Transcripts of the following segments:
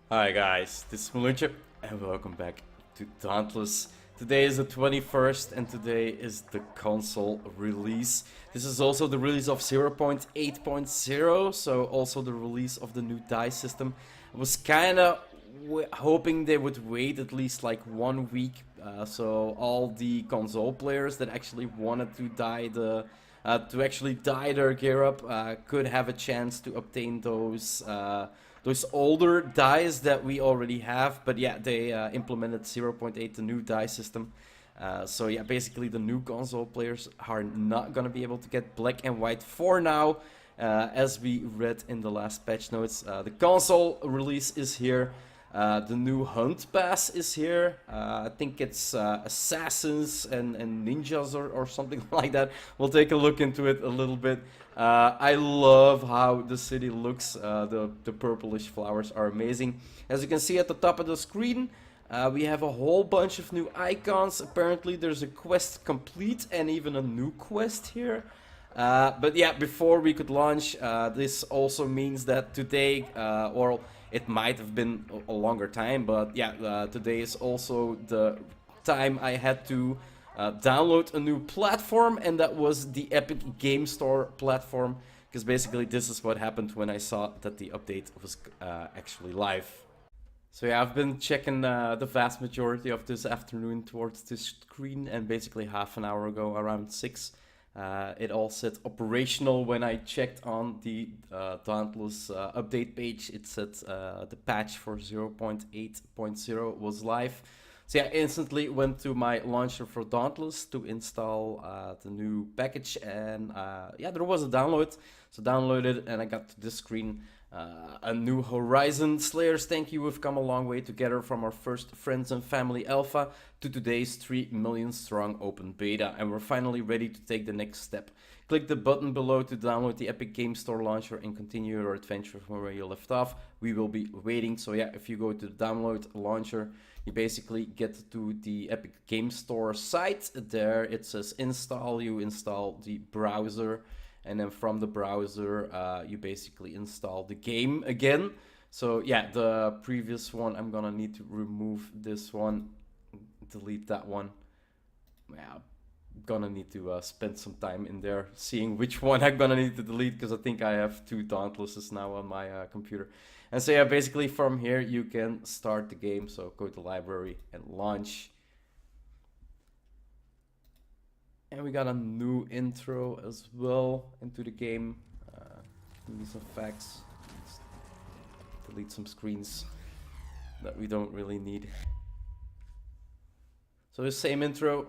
Hi guys, this is Molten and welcome back to Dauntless. Today is the 21st and today is the console release. This is also the release of 0.8.0, so also the release of the new die system. I was kinda hoping they would wait at least like 1 week, so all the console players that actually wanted to dye their gear up could have a chance to obtain those older dies that we already have. But yeah, they implemented 0.8, the new die system. So yeah, basically the new console players are not gonna be able to get black and white for now. As we read in the last patch notes, the console release is here. The new hunt pass is here. I think it's assassins and ninjas or something like that. We'll take a look into it a little bit. I love how the city looks. The purplish flowers are amazing. As you can see at the top of the screen, we have a whole bunch of new icons. Apparently there's a quest complete and even a new quest here. But yeah, before we could launch, this also means that today, or it might have been a longer time, but yeah, today is also the time I had to download a new platform, and that was the Epic Game Store platform, because basically this is what happened when I saw that the update was actually live. So yeah, I've been checking the vast majority of this afternoon towards this screen, and basically half an hour ago, around 6, it all said operational. When I checked on the Dauntless update page, it said the patch for 0.8.0 was live. So yeah, instantly went to my launcher for Dauntless to install the new package, and yeah, there was a download. So downloaded, and I got to this screen. A new Horizon. Slayers, thank you. We've come a long way together from our first Friends and Family Alpha to today's 3 million strong open beta, and we're finally ready to take the next step. Click the button below to download the Epic Game Store launcher and continue your adventure from where you left off. We will be waiting. So yeah, if you go to the download launcher, you basically get to the Epic Game Store site. There it says install. You install the browser, and then from the browser you basically install the game again. So yeah, the previous one, I'm gonna need to remove this one, delete that one. Yeah, I'm gonna need to spend some time in there seeing which one I'm gonna need to delete, because I think I have 2 Dauntlesses now on my computer. And so yeah, basically from here you can start the game. So go to library and launch. And we got a new intro as well into the game. These effects. Let's delete some screens that we don't really need. So the same intro,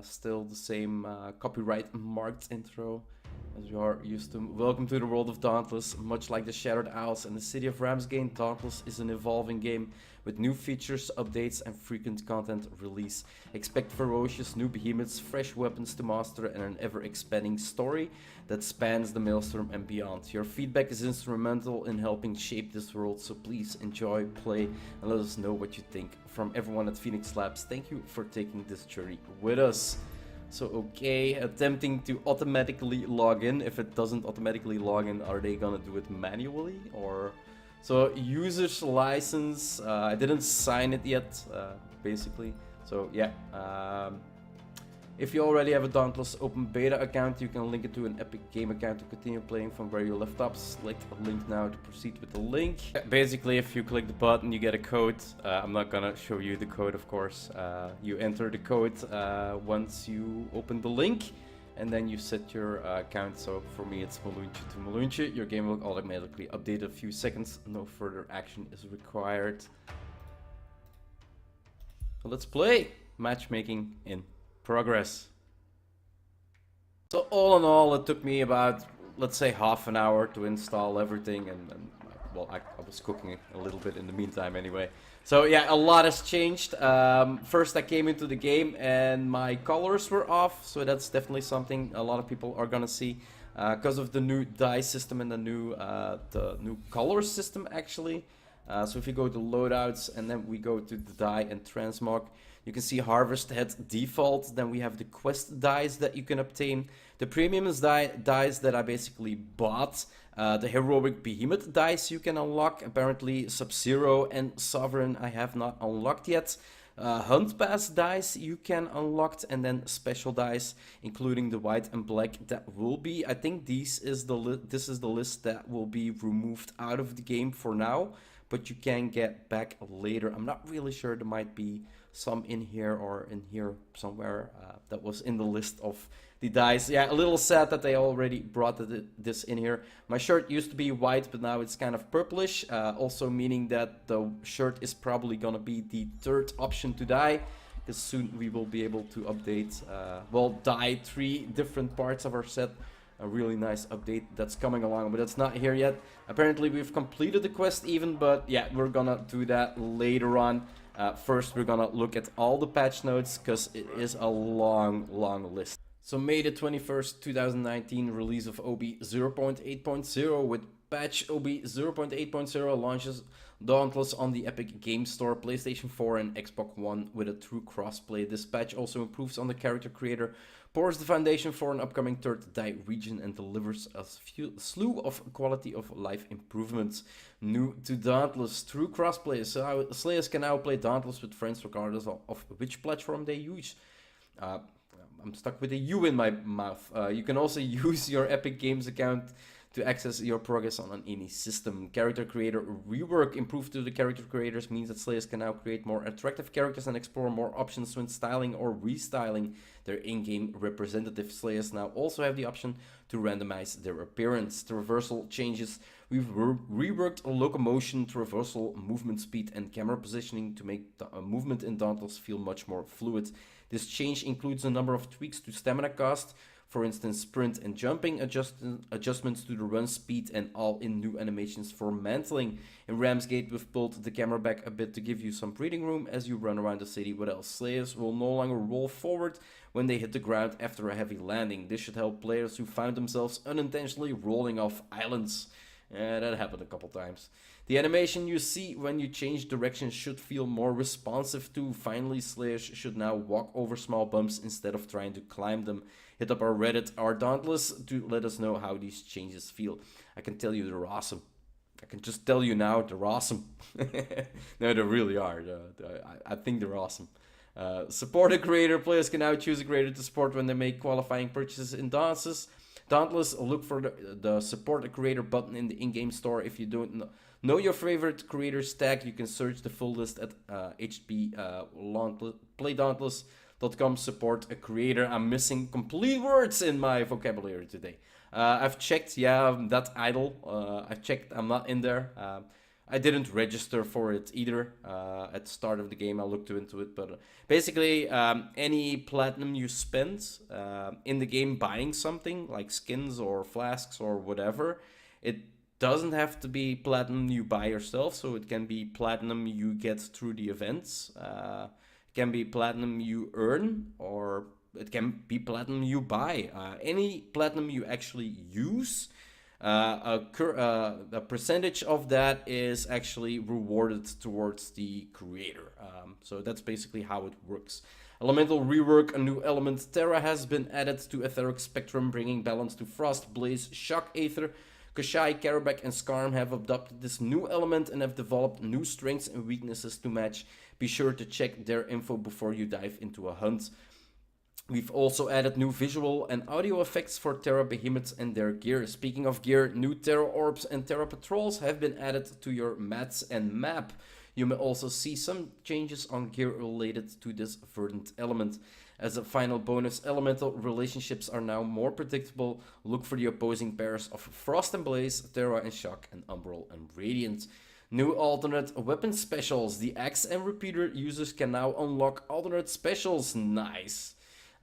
still the same copyright marked intro as you are used to. Welcome to the world of Dauntless. Much like the Shattered Isles and the city of Ramsgate, Dauntless is an evolving game with new features, updates, and frequent content release. Expect ferocious new behemoths, fresh weapons to master, and an ever-expanding story that spans the Maelstrom and beyond. Your feedback is instrumental in helping shape this world, so please enjoy, play, and let us know what you think. From everyone at Phoenix Labs, thank you for taking this journey with us. So okay, attempting to automatically log in. If it doesn't automatically log in, are they gonna do it manually, or... So user's license, I didn't sign it yet, basically. So yeah, if you already have a Dauntless open beta account, you can link it to an Epic Game account to continue playing from where you left off. Select a link now to proceed with the link. Basically, if you click the button, you get a code. I'm not gonna show you the code, of course. You enter the code once you open the link, and then you set your account. So for me, it's Molten to Molten. Your game will automatically update in a few seconds. No further action is required. So let's play. Matchmaking in progress. So all in all, it took me about, let's say, half an hour to install everything, and well, I was cooking a little bit in the meantime anyway. So yeah, a lot has changed. First I came into the game and my colors were off, so that's definitely something a lot of people are gonna see because of the new die system and the new color system actually. So if you go to loadouts and then we go to the die and transmog, you can see harvest had default. Then we have the quest dies that you can obtain. The premium is dies that I basically bought. The heroic behemoth dice you can unlock. Apparently Sub-Zero and Sovereign I have not unlocked yet. Huntpass dice you can unlock, and then special dice including the white and black that will be, I think this is the list that will be removed out of the game for now, but you can get back later. I'm not really sure, there might be some in here or in here somewhere that was in the list of the dice. Yeah, a little sad that they already brought this in here. My shirt used to be white, but now it's kind of purplish, also meaning that the shirt is probably gonna be the third option to dye, because soon we will be able to update, well, dye 3 different parts of our set. A really nice update that's coming along, but it's not here yet. Apparently we've completed the quest even, but yeah, we're gonna do that later on. First we're gonna look at all the patch notes, because it is a long list. So May the 21st, 2019, release of OB 0.8.0 with patch OB 0.8.0 launches Dauntless on the Epic Game Store, PlayStation 4 and Xbox One with a true crossplay. This patch also improves on the character creator, pours the foundation for an upcoming third die region, and delivers a slew of quality of life improvements. New to Dauntless, true crossplay. So Slayers can now play Dauntless with friends regardless of which platform they use. I'm stuck with a U in my mouth. You can also use your Epic Games account to access your progress on any system. Character creator rework. Improved to the character creators means that Slayers can now create more attractive characters and explore more options when styling or restyling their in-game representative. Slayers now also have the option to randomize their appearance. Traversal changes. We've reworked locomotion, traversal, movement speed, and camera positioning to make the movement in Dauntless feel much more fluid. This change includes a number of tweaks to stamina cost, for instance sprint and jumping, adjustments to the run speed, and all in new animations for mantling. In Ramsgate we've pulled the camera back a bit to give you some breathing room as you run around the city. What else? Slayers will no longer roll forward when they hit the ground after a heavy landing. This should help players who found themselves unintentionally rolling off islands. That happened a couple times. The animation you see when you change direction should feel more responsive too. Finally, Slayers should now walk over small bumps instead of trying to climb them. Hit up our Reddit, our Dauntless, to let us know how these changes feel. I can tell you they're awesome. I can just tell you now they're awesome. No, they really are. I think they're awesome. Support a creator. Players can now choose a creator to support when they make qualifying purchases in Dauntless. Look for the support a creator button in the in-game store. If you don't know your favorite creator's tag, you can search the full list at playdauntless.com. Support a creator. I'm missing complete words in my vocabulary today. I've checked, yeah, that idle. I've checked, I'm not in there. I didn't register for it either at the start of the game. I looked into it, but basically any platinum you spend in the game buying something like skins or flasks or whatever, it doesn't have to be platinum you buy yourself. So it can be platinum you get through the events. It can be platinum you earn, or it can be platinum you buy. Any platinum you actually use, a percentage of that is actually rewarded towards the creator. So that's basically how it works. Elemental rework. A new element, Terra, has been added to Etheric Spectrum, bringing balance to Frost, Blaze, Shock, Aether. Kashai, Karabak, and Skarm have adopted this new element and have developed new strengths and weaknesses to match. Be sure to check their info before you dive into a hunt. We've also added new visual and audio effects for Terra Behemoths and their gear. Speaking of gear, new Terra Orbs and Terra Patrols have been added to your mats and map. You may also see some changes on gear related to this verdant element. As a final bonus, elemental relationships are now more predictable. Look for the opposing pairs of Frost and Blaze, Terra and Shock, and Umbral and Radiant. New alternate weapon specials. The Axe and Repeater users can now unlock alternate specials. Nice.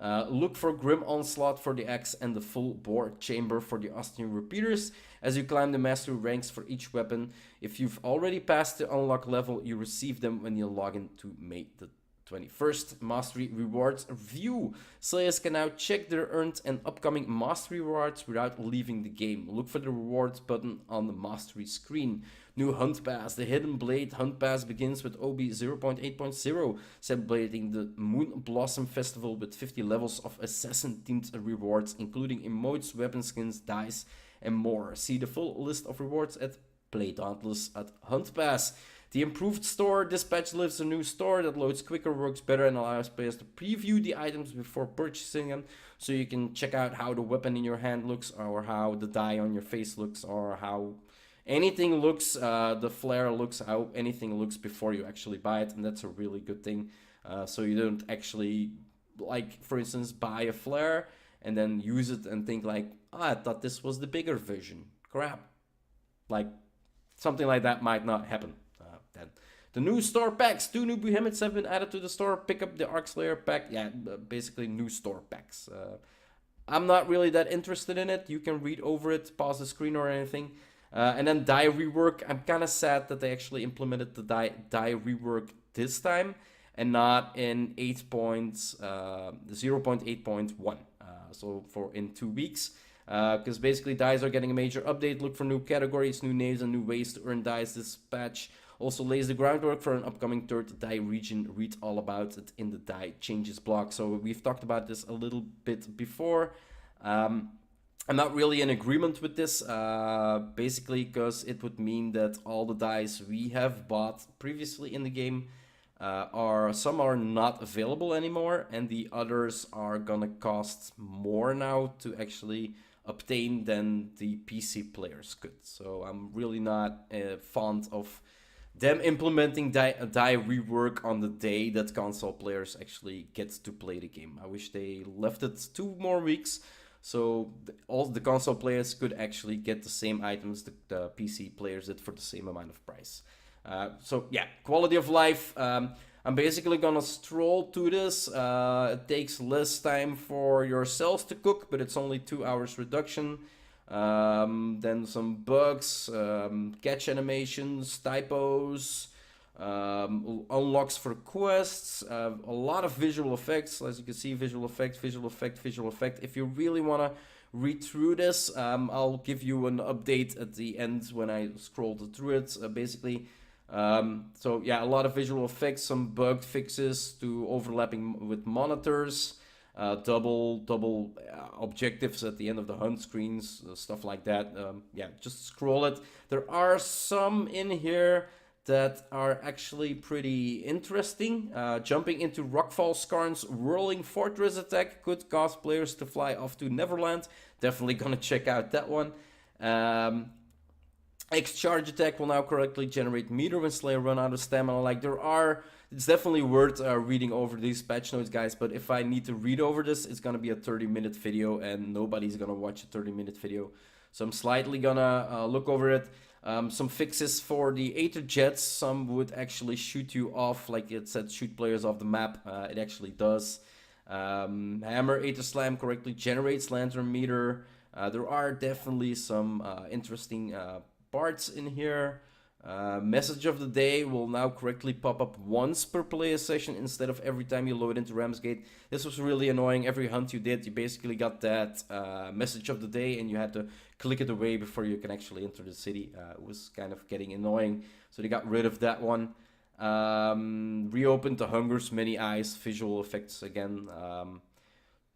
Look for Grim Onslaught for the Axe and the Full Bore Chamber for the Austrian Repeaters as you climb the mastery ranks for each weapon. If you've already passed the unlock level, you receive them when you log in to May the 21st. Mastery Rewards View. Slayers can now check their earned and upcoming Mastery rewards without leaving the game. Look for the Rewards button on the Mastery screen. New hunt pass. The Hidden Blade hunt pass begins with OB 0.8.0, celebrating the Moon Blossom Festival with 50 levels of assassin-themed rewards, including emotes, weapon skins, dice, and more. See the full list of rewards at Play Dauntless at Hunt Pass. The improved store. This patch delivers a new store that loads quicker, works better, and allows players to preview the items before purchasing them. So you can check out how the weapon in your hand looks, or how the dye on your face looks, or how anything looks, the flare looks, how anything looks before you actually buy it. And that's a really good thing. So you don't actually, like, for instance, buy a flare and then use it and think like, oh, I thought this was the bigger version. Crap. Like, something like that might not happen. Then the new store packs. 2 new behemoths have been added to the store. Pick up the Arc Slayer pack. Yeah, basically new store packs. I'm not really that interested in it. You can read over it, pause the screen or anything. And then die rework. I'm kind of sad that they actually implemented the die rework this time and not in 0.8.1. So in 2 weeks. Because basically dies are getting a major update. Look for new categories, new names, and new ways to earn dice. This patch also lays the groundwork for an upcoming third die region. Read all about it in the die changes blog. So we've talked about this a little bit before. I'm not really in agreement with this, basically because it would mean that all the dice we have bought previously in the game some are not available anymore, and the others are gonna cost more now to actually obtain than the PC players could. So I'm really not fond of them implementing die rework on the day that console players actually get to play the game. I wish they left it 2 more weeks so all the console players could actually get the same items the PC players did for the same amount of price. So yeah, quality of life. I'm basically gonna stroll to this. It takes less time for your cells to cook, but it's only 2 hours reduction. Then some bugs, catch animations, typos, unlocks for quests, a lot of visual effects. As you can see, visual effect, visual effect, visual effect. If you really want to read through this, I'll give you an update at the end when I scrolled through it. Basically, so yeah, a lot of visual effects, some bug fixes to overlapping with monitors. Double objectives at the end of the hunt screens, stuff like that. Yeah, just scroll it. There are some in here that are actually pretty interesting. Jumping into Rockfall Skarn's whirling fortress attack could cause players to fly off to Neverland. Definitely gonna check out that one. X-Charge attack will now correctly generate meter when Slayer run out of stamina. Like, it's definitely worth reading over these patch notes, guys, but if I need to read over this, it's gonna be a 30-minute video, and nobody's gonna watch a 30-minute video. So I'm slightly gonna look over it. Some fixes for the Aether Jets. Some would actually shoot you off, like it said, shoot players off the map. It actually does. Hammer Aether Slam correctly generates Lantern Meter. There are definitely some interesting parts in here. Message of the day will now correctly pop up once per player session instead of every time you load into Ramsgate. This was really annoying. Every hunt you did, you basically got that message of the day and you had to click it away before you can actually enter the city. It was kind of getting annoying, so they got rid of that one. Reopened the Hunger's Many Eyes visual effects again.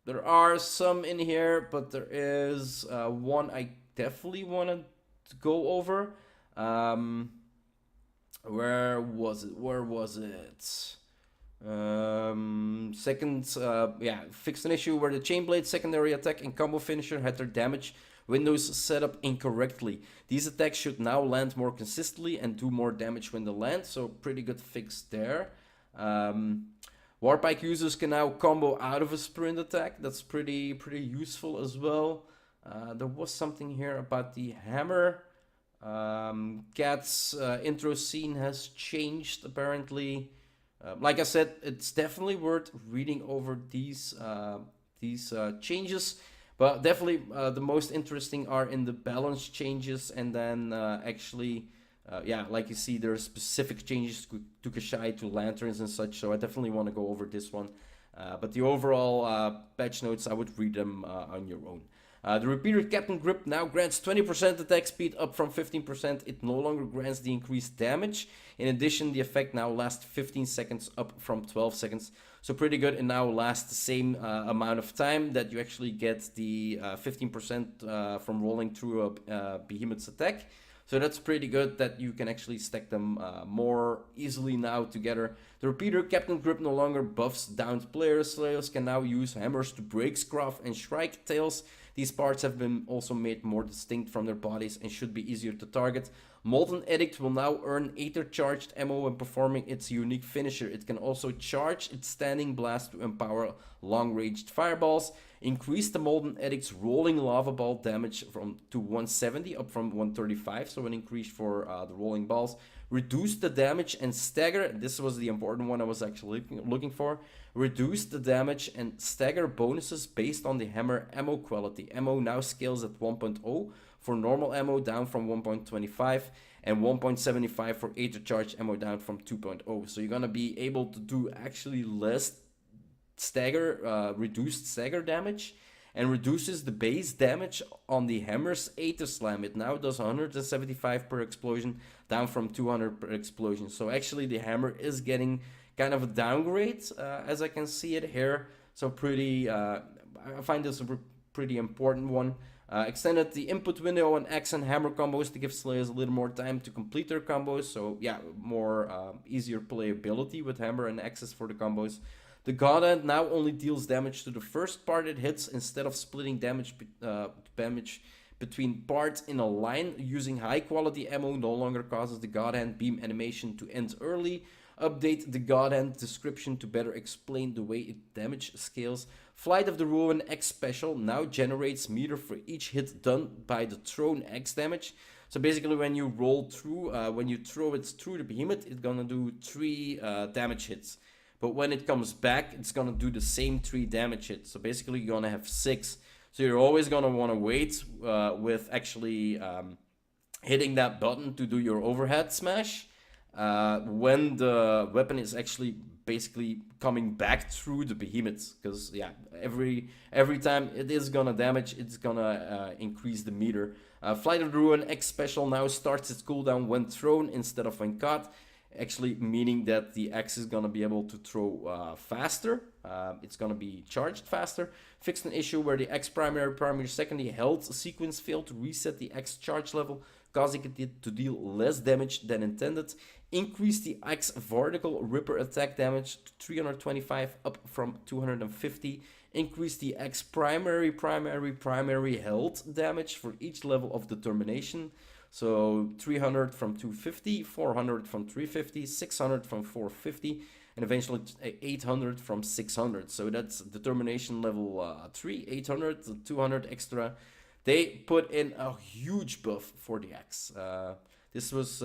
There are some in here, but there is one I definitely wanted to go over. Where was it? Fixed an issue where the Chainblade secondary attack and combo finisher had their damage windows set up incorrectly. These attacks should now land more consistently and do more damage when they land, so pretty good fix there. Warpike users can now combo out of a sprint attack. That's pretty useful as well. There was something here about the hammer. Cat's intro scene has changed apparently. Like I said, it's definitely worth reading over these changes, but definitely the most interesting are in the balance changes, and then like you see, there are specific changes to Kashai, to lanterns and such, so I definitely want to go over this one. But the overall patch notes, I would read them on your own. The repeated Captain Grip now grants 20% attack speed up from 15%. It no longer grants the increased damage. In addition, the effect now lasts 15 seconds up from 12 seconds. So pretty good. It now lasts the same amount of time that you actually get the 15% from rolling through a behemoth's attack. So that's pretty good that you can actually stack them more easily now together. The repeater Captain Grip no longer buffs downed players. Players can now use hammers to break Scruff and Shrike tails. These parts have been also made more distinct from their bodies and should be easier to target. Molten Edict will now earn Aether Charged ammo when performing its unique finisher. It can also charge its Standing Blast to empower long-ranged fireballs. Increase the Molten Edict's rolling lava ball damage to 170 up from 135, so an increase for the rolling balls. Reduce the damage and stagger, this was the important one I was actually looking for. Reduce the damage and stagger bonuses based on the hammer ammo quality. Ammo now scales at 1.0 for normal ammo, down from 1.25, and 1.75 for Aether Charge ammo, down from 2.0. So you're gonna be able to do actually less stagger, reduced stagger damage, and reduces the base damage on the hammer's Aether Slam. It now does 175 per explosion, down from 200 per explosion. So actually the hammer is getting kind of a downgrade, as I can see it here. So pretty, I find this a pretty important one. Extended the input window on axe and hammer combos to give slayers a little more time to complete their combos. So yeah, more easier playability with hammer and axes for the combos. The God Hand now only deals damage to the first part it hits instead of splitting damage between parts in a line. Using high quality ammo no longer causes the God Hand beam animation to end early. Update the God Hand description to better explain the way it damage scales. Flight of the Ruin X special now generates meter for each hit done by the thrown X damage. So basically when you roll through, when you throw it through the behemoth, it's gonna do 3 damage hits. But when it comes back, it's gonna do the same 3 damage hits. So basically you're gonna have 6. So you're always gonna wanna wait with actually hitting that button to do your overhead smash. When the weapon is actually basically coming back through the behemoths, because yeah, every time it is gonna damage, it's gonna increase the meter. Flight of the Ruin X special now starts its cooldown when thrown instead of when caught, actually meaning that the X is gonna be able to throw faster. It's gonna be charged faster. Fixed an issue where the X primary secondary held sequence failed to reset the X charge level, causing it to deal less damage than intended. Increase the X vertical ripper attack damage to 325 up from 250. Increase the X primary held damage for each level of determination. So 300 from 250, 400 from 350, 600 from 450, and eventually 800 from 600. So that's determination level 3, 800, 200 extra. They put in a huge buff for the X. This was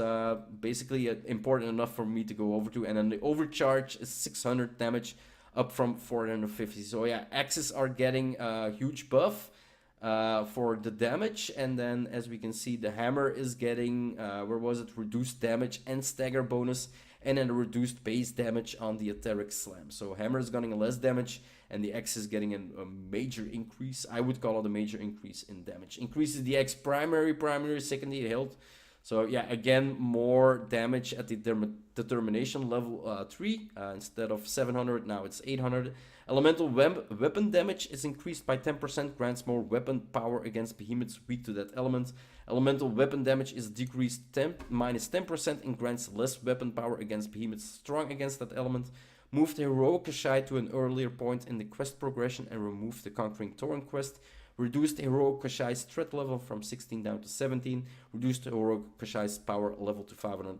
basically important enough for me to go over to. And then the overcharge is 600 damage up from 450. So yeah, X's are getting a huge buff for the damage. And then as we can see, the hammer is getting, reduced damage and stagger bonus. And then a reduced base damage on the Etheric Slam. So hammer is getting less damage, and the X is getting a major increase. I would call it a major increase in damage. Increases the X primary, secondary health. So yeah, again, more damage at the determination level 3. Instead of 700, now it's 800. Elemental weapon damage is increased by 10%, grants more weapon power against behemoths weak to that element. Elemental weapon damage is decreased minus 10% and grants less weapon power against behemoths strong against that element. Move the Heroic Kashai to an earlier point in the quest progression and remove the Conquering Torrent quest. Reduce the Heroic Kashai's threat level from 16 down to 17. Reduce the Heroic Kashai's power level to 500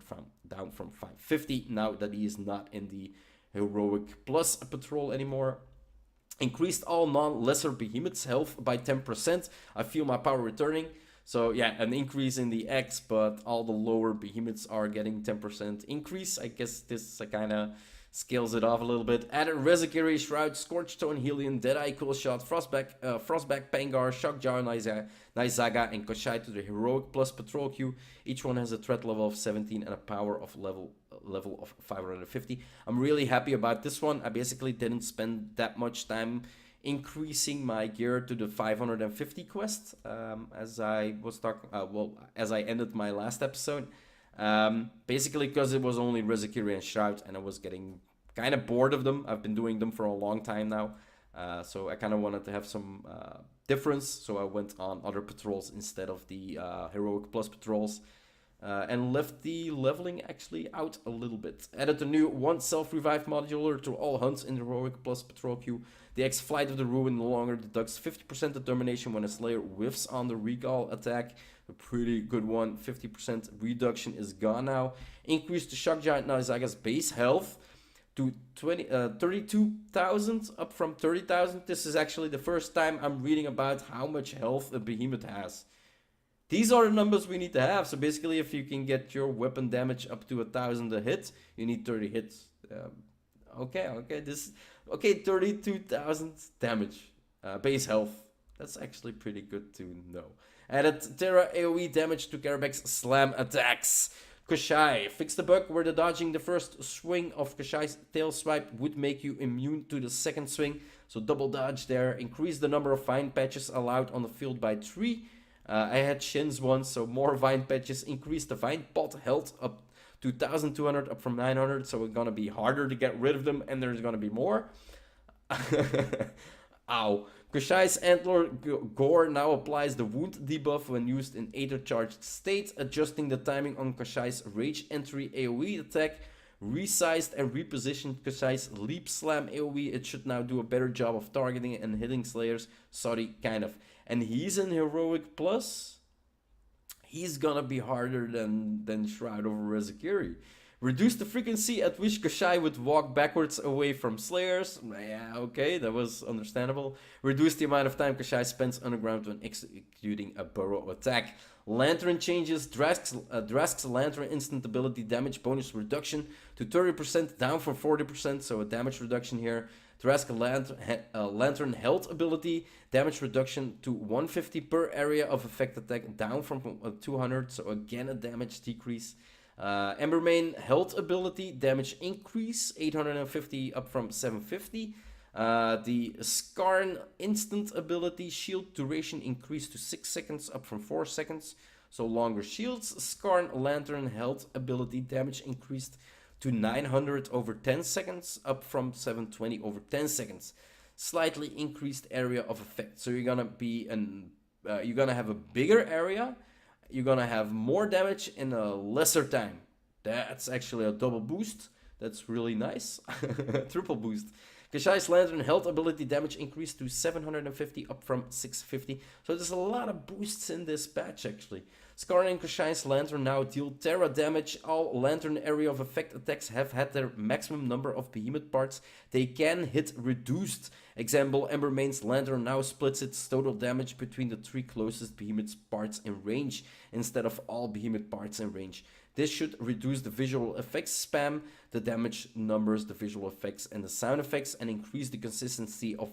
down from 550, now that he is not in the Heroic Plus patrol anymore. Increased all non-lesser behemoths health by 10%. I feel my power returning. So yeah, an increase in the X, but all the lower behemoths are getting 10% increase. I guess this kind of scales it off a little bit. Added Rezakiri, Shroud, Scorchstone, Helion, Deadeye, Coolshot, Frostback, Pangar, Shockjar, Naizaga, and Koshai to the Heroic Plus Patrol queue. Each one has a threat level of 17 and a power of level of 550. I'm really happy about this one. I basically didn't spend that much time increasing my gear to the 550 quest, as I was talking, as I ended my last episode. Basically because it was only Rezakiri and Shroud, and I was getting kind of bored of them. I've been doing them for a long time now. So I kind of wanted to have some difference, so I went on other patrols instead of the Heroic Plus patrols. And left the leveling actually out a little bit. Added a new one self-revive modular to all hunts in the Heroic Plus patrol queue. The X-Flight of the Ruin no longer deducts 50% determination when a Slayer whiffs on the recall attack. A pretty good one. 50% reduction is gone now. Increased the Shock Giant Nozaga's base health to 32,000, up from 30,000. This is actually the first time I'm reading about how much health a behemoth has. These are the numbers we need to have. So basically, if you can get your weapon damage up to 1,000 a hit, you need 30 hits. Okay, 32,000 damage, base health. That's actually pretty good to know. Added Terra AoE damage to Karabek's slam attacks. Koshai fixed the bug where the dodging the first swing of Koshai's tail swipe would make you immune to the second swing. So double dodge there. Increase the number of vine patches allowed on the field by 3. I had shins once, so more vine patches. Increase the vine pot health up to 1,200, up from 900. So it's gonna be harder to get rid of them, and there's gonna be more. Ow. Koshai's Antler Gore now applies the wound debuff when used in Aether charged state, adjusting the timing on Koshai's Rage Entry AoE attack. Resized and repositioned Koshai's Leap Slam AoE. It should now do a better job of targeting and hitting Slayers. Sorry, kind of. And he's in Heroic Plus. He's gonna be harder than Shroud over Rezakiri. Reduce the frequency at which Koshai would walk backwards away from Slayers. Yeah, okay, that was understandable. Reduce the amount of time Koshai spends underground when executing a burrow attack. Lantern changes. Drask's Lantern instant ability damage bonus reduction to 30%, down from 40%, so a damage reduction here. Drask Lantern health ability damage reduction to 150 per area of effect attack, down from 200, so again a damage decrease. Embermane health ability damage increase 850 up from 750. The Skarn instant ability shield duration increased to 6 seconds up from 4 seconds, so longer shields. Skarn Lantern health ability damage increased to 900 over 10 seconds, up from 720 over 10 seconds. Slightly increased area of effect. So you're gonna be you're gonna have a bigger area. You're gonna have more damage in a lesser time. That's actually a double boost. That's really nice. Triple boost. Koshai's Lantern health ability damage increased to 750 up from 650. So there's a lot of boosts in this patch actually. Skarn and Koshai's Lantern now deal Terra damage. All Lantern area of effect attacks have had their maximum number of behemoth parts they can hit reduced. Example, Embermane's Lantern now splits its total damage between the 3 closest behemoth parts in range instead of all behemoth parts in range. This should reduce the visual effects spam, the damage numbers, the visual effects, and the sound effects, and increase the consistency of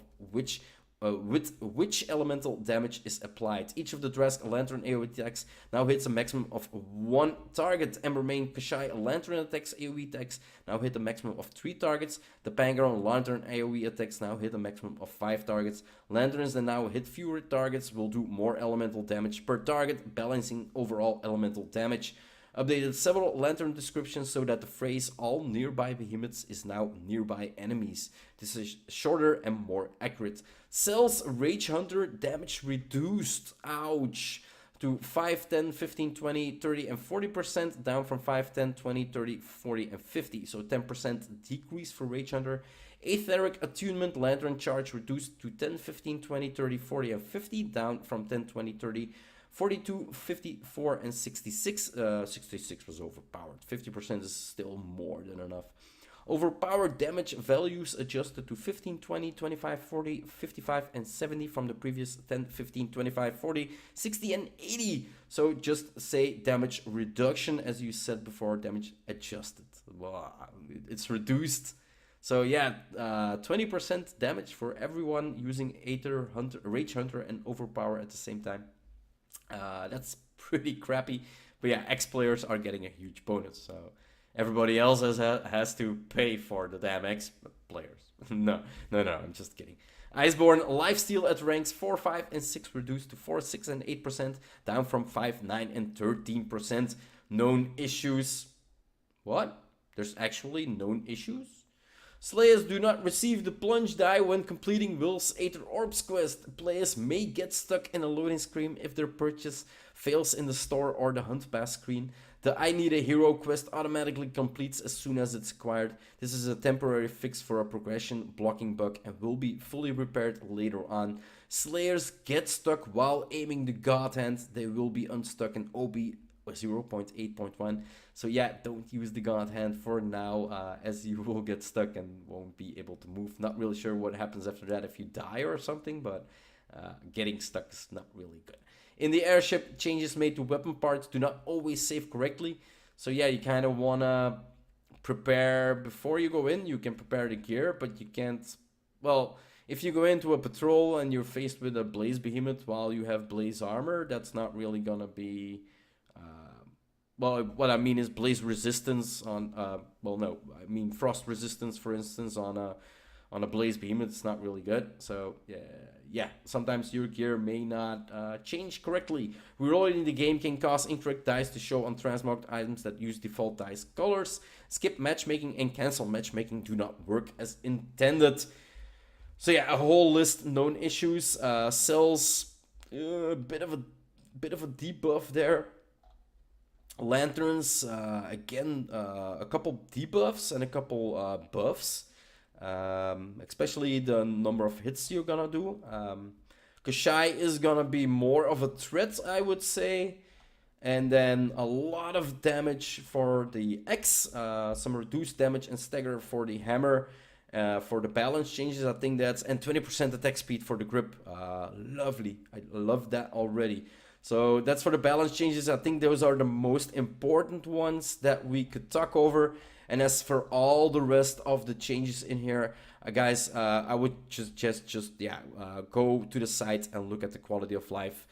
with which elemental damage is applied. Each of the Drask Lantern AoE attacks now hits a maximum of 1 target. Embermane Koshai Lantern attacks AoE attacks now hit a maximum of 3 targets. The Pangeron Lantern AoE attacks now hit a maximum of 5 targets. Lanterns that now hit fewer targets will do more elemental damage per target, balancing overall elemental damage. Updated several Lantern descriptions so that the phrase all nearby behemoths is now nearby enemies. This is shorter and more accurate. Cell's Rage Hunter damage reduced, ouch, to 5, 10, 15, 20, 30 and 40%, down from 5, 10, 20, 30, 40 and 50. So 10% decrease for Rage Hunter. Aetheric Attunement Lantern charge reduced to 10, 15, 20, 30, 40 and 50, down from 10, 20, 30, 42, 54, and 66. 66 was overpowered. 50% is still more than enough. Overpowered damage values adjusted to 15, 20, 25, 40, 55, and 70 from the previous 10, 15, 25, 40, 60, and 80. So just say damage reduction, as you said before, damage adjusted. Wow, it's reduced. So yeah, 20% damage for everyone using Aether, Hunter, Rage Hunter, and Overpower at the same time. That's pretty crappy, but yeah, X players are getting a huge bonus, so everybody else has to pay for the damn X. players. No, I'm just kidding. Iceborne lifesteal at ranks 4, 5, and 6 reduced to 4, 6, and 8%, down from 5, 9, and 13%. Known issues. What? There's actually known issues? Slayers do not receive the plunge die when completing Will's Aether Orbs quest. Players may get stuck in a loading screen if their purchase fails in the store or the hunt pass screen. The I Need a Hero quest automatically completes as soon as it's acquired. This is a temporary fix for a progression blocking bug and will be fully repaired later on. Slayers get stuck while aiming the God Hand. They will be unstuck in OB 0.8.1. So yeah, don't use the God Hand for now, as you will get stuck and won't be able to move. Not really sure what happens after that if you die or something, but getting stuck is not really good. In the airship, changes made to weapon parts do not always save correctly. So yeah, you kind of want to prepare before you go in. You can prepare the gear, but you can't... Well, if you go into a patrol and you're faced with a Blaze Behemoth while you have Blaze Armor, that's not really going to be... Well, what I mean is blaze resistance on, well, no, I mean frost resistance, for instance, on a blaze behemoth. It's not really good. So yeah, sometimes your gear may not change correctly. Rerolling the game can cause incorrect dice to show on transmogged items that use default dice colors. Skip matchmaking and cancel matchmaking do not work as intended. So yeah, a whole list known issues. Cells, a bit of a debuff there. Lanterns, again, a couple debuffs and a couple buffs, especially the number of hits you're gonna do. Kashai is gonna be more of a threat, I would say, and then a lot of damage for the X, some reduced damage and stagger for the hammer. For the balance changes, I think that's, and 20% attack speed for the grip. Lovely, I love that already. So that's for the balance changes. I think those are the most important ones that we could talk over. And as for all the rest of the changes in here, guys, I would just go to the site and look at the quality of life.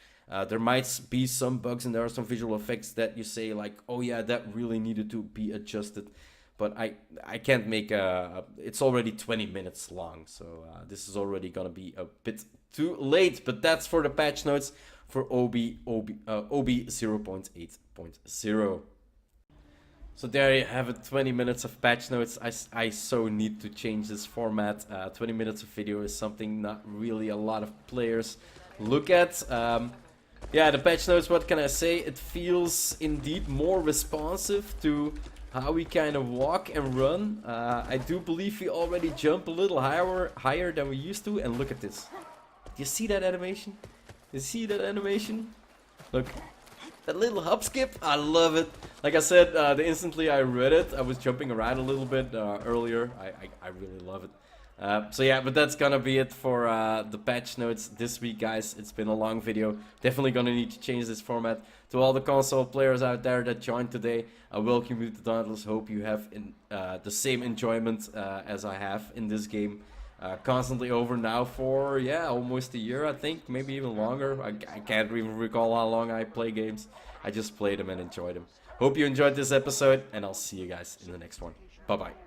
There might be some bugs and there are some visual effects that you say like, oh yeah, that really needed to be adjusted. But I can't make it's already 20 minutes long. So this is already gonna be a bit too late. But that's for the patch notes for OB 0.8.0. So there you have it, 20 minutes of patch notes. I so need to change this format. 20 minutes of video is something not really a lot of players look at. Yeah, the patch notes, what can I say? It feels indeed more responsive to how we kind of walk and run. I do believe we already jump a little higher than we used to. And look at this. Do you see that animation? You see that animation? Look, that little hop skip, I love it. Like I said, the instantly I read it, I was jumping around a little bit earlier. I really love it. So yeah, but that's gonna be it for the patch notes this week, guys. It's been a long video. Definitely gonna need to change this format. To all the console players out there that joined today, I welcome you to Dauntless. Hope you have the same enjoyment as I have in this game. Constantly over now for, yeah, almost a year, I think, maybe even longer. I can't even recall how long I play games. I just play them and enjoy them. Hope you enjoyed this episode, and I'll see you guys in the next one. Bye-bye.